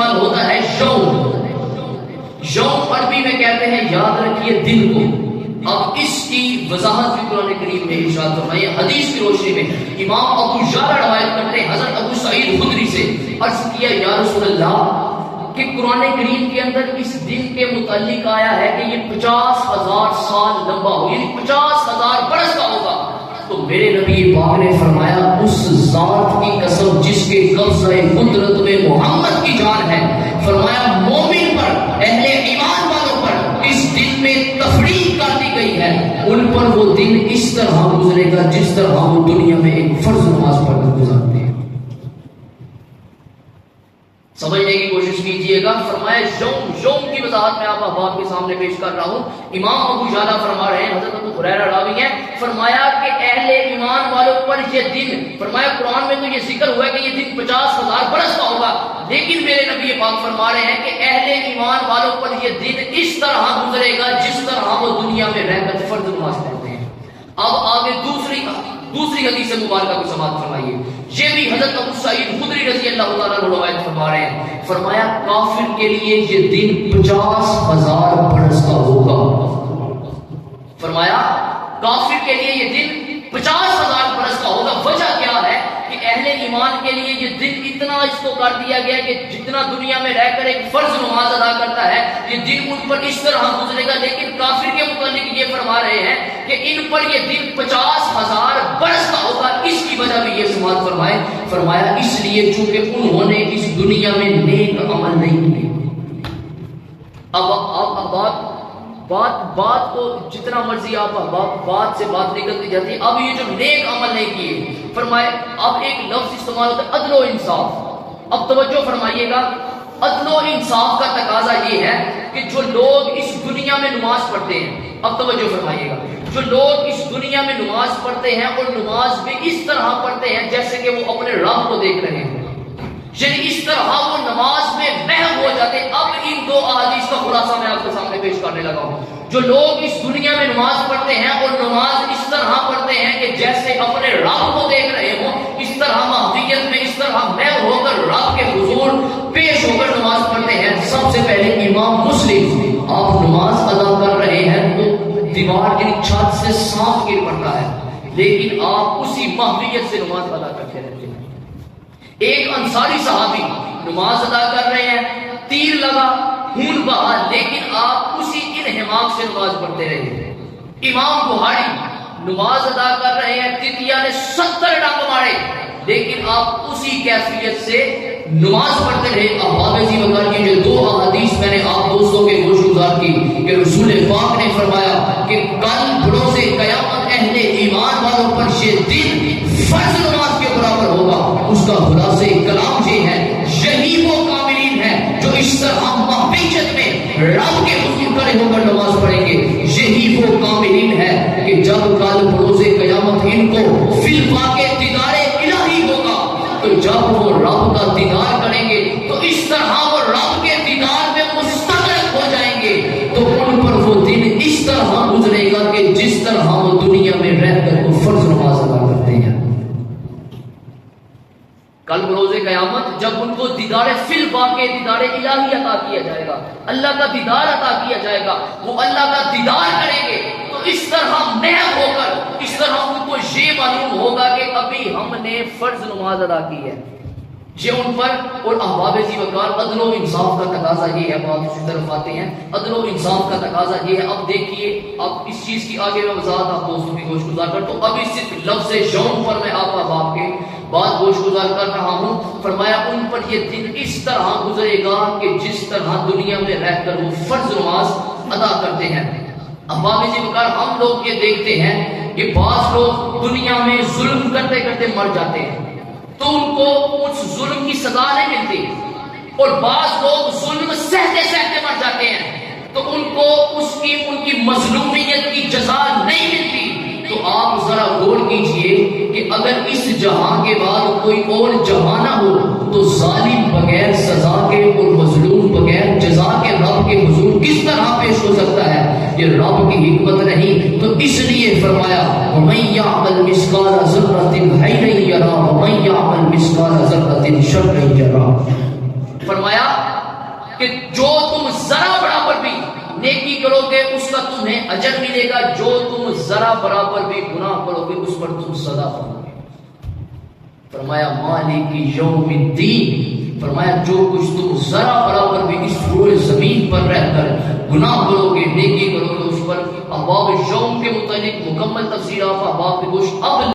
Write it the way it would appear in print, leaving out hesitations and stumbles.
استعمال ہوتا ہے یوم. یوم عربی میں کہتے ہیں یاد رکھیے دن کو. اب اس کی وضاحت بھی قرآن کریم میں ارشاد فرمائی ہے. حدیث کی روشنی میں امام ابو یعلا روایت کرتے ہیں حضرت ابو سعید خدری سے، عرض کیا یا رسول اللہ کہ قرآن کریم کے اندر اس دن کے متعلق آیا ہے کہ یہ 50,000 سال لمبا ہو، یعنی 50,000 برس کا ہوگا. تو میرے نبی پاک نے فرمایا اس ذات کی قسم جس کے قبضہ قدرت میں محمد کی جان ہے، فرمایا مومن پر، اہل ایمان والوں پر اس دن میں تفریح کر دی گئی ہے، ان پر وہ دن اس طرح گزرے گا جس طرح وہ دنیا میں ایک فرض نماز پڑھ کر گزارتے ہیں. سمجھنے کی کوشش کیجئے گا. فرمایا یوم کی وضاحت میں آپ احباب کے سامنے پیش کر رہا ہوں. امام ابو یعلا فرما رہے ہیں، حضرت ابو ہریرہ راوی ہیں، فرمایا کہ اہل ایمان والوں پر یہ دن، فرمایا قرآن میں تو یہ ذکر ہوا ہے کہ یہ دن 50,000 برس کا ہوگا، لیکن میرے نبی پاک فرما رہے ہیں کہ اہل ایمان والوں پر یہ دن اس طرح گزرے گا جس طرح وہ دنیا میں رہ کر فرض نماز پڑھتے ہیں. اب آگے دوسری حدیث مبارکہ کو سماعت فرمائیے. یہ بھی حضرت ابو سعید خدری رضی اللہ تعالیٰ عنہ روایت فرما رہے ہیں. فرمایا کافر کے لیے یہ دن 50,000 برس کا ہوگا. فرمایا کافر کے لیے یہ دن 50,000 برس کا ہوگا. وجہ کیا ہے کہ اہل ایمان کے لیے یہ دن اتنا اس کو کر دیا گیا کہ جتنا دنیا میں رہ کر ایک فرض نماز ادا کرتا ہے یہ دن ان پر اس طرح گزرے گا. لیکن کافر کے متعلق یہ فرما رہے ہیں کہ ان پر یہ دن 50,000 برس کا ہوگا. اس کی وجہ بھی یہ سماعت فرمائے. فرمایا اس لیے چونکہ انہوں نے اس دنیا میں نیک عمل نہیں کیے. اب بات کو جتنا مرضی آپ بات سے بات نکلتی جاتی ہے. اب یہ جو نیک عمل نہیں کیے، فرمائے اب ایک لفظ استعمال ہوتا ہے عدل و انصاف. اب توجہ فرمائیے گا، عدل و انصاف کا تقاضا یہ ہے کہ جو لوگ اس دنیا میں نماز پڑھتے ہیں، اب توجہ فرمائیے گا، جو لوگ اس دنیا میں نماز پڑھتے ہیں اور نماز بھی اس طرح پڑھتے ہیں جیسے کہ وہ اپنے رب کو دیکھ رہے ہیں، یعنی اس طرح وہ نماز میں محو ہو جاتے ہیں. اب ان دو احادیث کا خلاصہ میں آپ کے سامنے پیش کرنے لگا ہوں. جو لوگ اس دنیا میں نماز پڑھتے ہیں اور نماز اس طرح پڑھتے ہیں کہ جیسے اپنے رب کو دیکھ رہے ہوں، اس طرح محویت میں اس طرح محو ہو کر رب کے حضور پیش ہو کر نماز پڑھتے ہیں. سب سے پہلے امام مسلم، آپ نماز ادا کر رہے ہیں تو دیوار کی چھت سے سانپ گر پڑتا ہے، لیکن آپ اسی محویت سے نماز ادا کرتے رہتے ہیں. ایک انصاری صحابی نماز ادا کر رہے ہیں، تیر لگا، خون بہا، لیکن آپ اسی انہماک سے نماز پڑھتے رہے. امام بخاری نماز ادا کر رہے ہیں، تتیا نے 70 ڈنگ مارے، لیکن آپ اسی کیفیت سے نماز پڑھتے رہے. احباب عزیز وقار کی جو دو احادیث میں نے آپ دوستوں کے گوش گزار کی کہ رسول پاک نے فرمایا کہ کل بروز قیامت اہل ایمان والوں پر یہ دن فرض نماز کے برابر ہوگا. اس کا خلاصہ کلام یہ ہے، یہی وہ کاملین ہے جو اس طرح محبت میں رب کے حضور کھڑے ہو کر نماز پڑھیں گے. یہی وہ کاملین ہے کہ جب کل بروز قیامت ان کو فی الواقع دیدار الہی ہوگا، تو جب وہ رب کا دیدار کریں گے تو اس طرح وہ رب کے دیدار میں مستغرق ہو جائیں گے. تو ان پر وہ دن اس طرح گزرے گا کہ جس طرح وہ دنیا میں رہ کر وہ فرض نماز ادا کرتے ہیں. کل بروز قیامت جب ان کو دیدار فی الواقع دیدار الہی عطا کیا جائے گا، اللہ کا دیدار عطا کیا جائے گا، وہ اللہ کا دیدار کریں گے تو اس طرح محو ہو کر اس طرح ان کو یہ معلوم ہوگا کہ ابھی ہم نے فرض نماز ادا کی ہے. یہ ان پر اور احباب عزیز وقار عدل و انصاف کا تقاضا یہ ہے. بات اسی طرف آتے ہیں، عدل و انصاف کا تقاضا یہ ہے. اب دیکھیے، اب اس چیز کی آگے میں وضاحت آپ دوستوں کی گوش گزار کر تو ابھی صرف لفظ یوم پر میں آپ احباب کے بات گوش گزار کر رہا ہوں. فرمایا ان پر یہ دن اس طرح گزرے گا کہ جس طرح دنیا میں رہ کر وہ فرض نماز ادا کرتے ہیں. احباب عزیز وقار ہم لوگ یہ دیکھتے ہیں کہ بعض لوگ دنیا میں ظلم کرتے کرتے مر جاتے ہیں تو ان کو اس ظلم کی سزا نہیں ملتی، اور بعض لوگ ظلم سہتے سہتے مر جاتے ہیں تو ان کو ان کی مظلومیت کی جزا نہیں ملتی. تو آپ ذرا غور کیجئے کہ اگر اس جہاں کے بعد کوئی اور جہاں نہ ہو تو ظالم بغیر سزا کے اور مظلوم بغیر جزا کے رب کے حضور کس طرح پیش ہو سکتا ہے؟ یہ رب کی حکمت نہیں. تو اس لیے فرمایا وَمَن يَعْمَلْ مِثْقَالَ ذَرَّةٍ خَيْرًا يَرَهُ وَمَن يَعْمَلْ مِثْقَالَ ذَرَّةٍ شَرًّا يَرَهُ. فرمایا کہ جو تم ذرا برابر بھی نیکی کرو گے اس کا تمہیں اجر ملے گا، جو تم ذرا برابر بھی گناہ کرو گے اس پر تم سزا پاؤ گے۔ فرمایا مالک یوم الدین، فرمایا جو کچھ تم ذرا برابر بھی اس روئے زمین پر رہ کر گناہ کرو گے نیکی کرو گے اس پر، ابواب یوم کے متعلق مکمل تفسیر آپ احباب کے گوش اب